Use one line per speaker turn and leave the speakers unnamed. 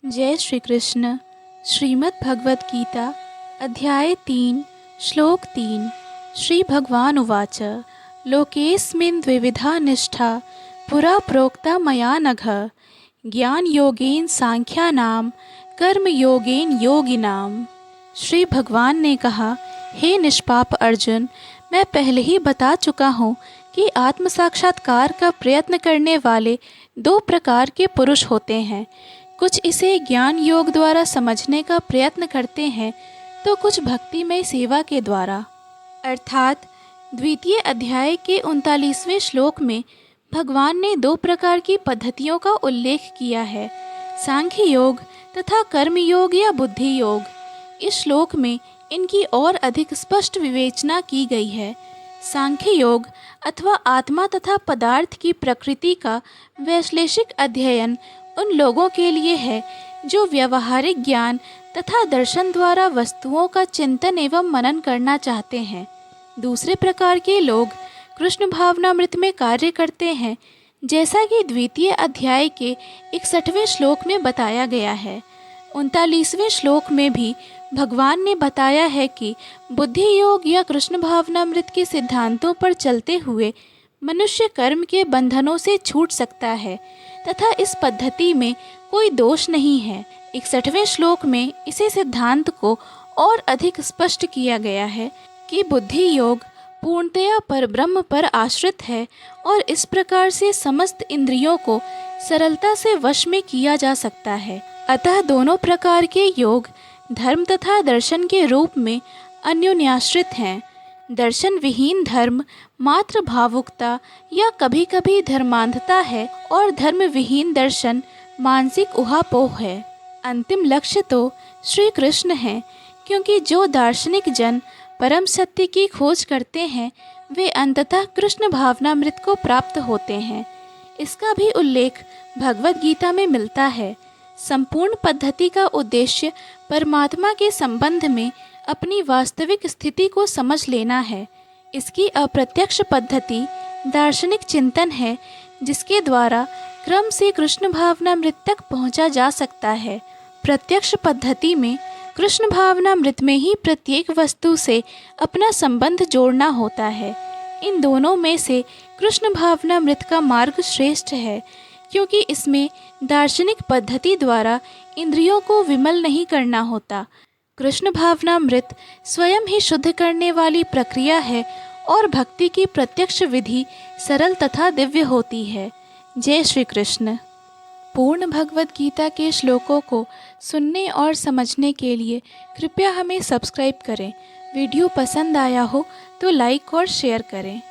जय श्री कृष्ण। श्रीमद् भगवद गीता अध्याय 3 श्लोक 3। श्री भगवान उवाच लोकेस्मिन् द्विविधा निष्ठा पुरा प्रोक्ता मया नघ ज्ञान योगेन सांख्यानाम कर्म योगेन योगिनाम। श्री भगवान ने कहा, हे निष्पाप अर्जुन, मैं पहले ही बता चुका हूँ कि आत्म साक्षात्कार का प्रयत्न करने वाले दो प्रकार के पुरुष होते हैं। कुछ इसे ज्ञान योग द्वारा समझने का प्रयत्न करते हैं तो कुछ भक्तिमय सेवा के द्वारा। अर्थात द्वितीय अध्याय के 39वें श्लोक में भगवान ने दो प्रकार की पद्धतियों का उल्लेख किया है, सांख्य योग तथा कर्म योग या बुद्धि योग। इस श्लोक में इनकी और अधिक स्पष्ट विवेचना की गई है। सांख्य योग अथवा आत्मा तथा पदार्थ की प्रकृति का वैश्लेषिक अध्ययन उन लोगों के लिए है जो व्यवहारिक ज्ञान तथा दर्शन द्वारा वस्तुओं का चिंतन एवं मनन करना चाहते हैं। दूसरे प्रकार के लोग कृष्ण भावनामृत में कार्य करते हैं, जैसा कि द्वितीय अध्याय के 61वें श्लोक में बताया गया है। 39वें श्लोक में भी भगवान ने बताया है कि बुद्धि योग या कृष्ण भावनामृत के सिद्धांतों पर चलते हुए मनुष्य कर्म के बंधनों से छूट सकता है तथा इस पद्धति में कोई दोष नहीं है। 61वें श्लोक में इसी सिद्धांत को और अधिक स्पष्ट किया गया है कि बुद्धि योग पूर्णतया परब्रह्म पर आश्रित है और इस प्रकार से समस्त इंद्रियों को सरलता से वश में किया जा सकता है। अतः दोनों प्रकार के योग धर्म तथा दर्शन के रूप में अन्योन्याश्रित हैं। दर्शन विहीन धर्म मात्र भावुकता या कभी कभी धर्मांधता है और धर्म विहीन दर्शन मानसिक उहापोह है। अंतिम लक्ष्य तो श्री कृष्ण है, क्योंकि जो दार्शनिक जन परम सत्य की खोज करते हैं वे अंततः कृष्ण भावनामृत को प्राप्त होते हैं। इसका भी उल्लेख भगवद गीता में मिलता है। संपूर्ण पद्धति का उद्देश्य परमात्मा के संबंध में अपनी वास्तविक स्थिति को समझ लेना है। इसकी अप्रत्यक्ष पद्धति दार्शनिक चिंतन है, जिसके द्वारा क्रम से कृष्ण भावनामृत तक पहुंचा जा सकता है। प्रत्यक्ष पद्धति में कृष्ण भावनामृत में ही प्रत्येक वस्तु से अपना संबंध जोड़ना होता है। इन दोनों में से कृष्ण भावनामृत का मार्ग श्रेष्ठ है, क्योंकि इसमें दार्शनिक पद्धति द्वारा इंद्रियों को विमल नहीं करना होता। कृष्ण भावनामृत स्वयं ही शुद्ध करने वाली प्रक्रिया है और भक्ति की प्रत्यक्ष विधि सरल तथा दिव्य होती है। जय श्री कृष्ण। पूर्ण भगवद गीता के श्लोकों को सुनने और समझने के लिए कृपया हमें सब्सक्राइब करें। वीडियो पसंद आया हो तो लाइक और शेयर करें।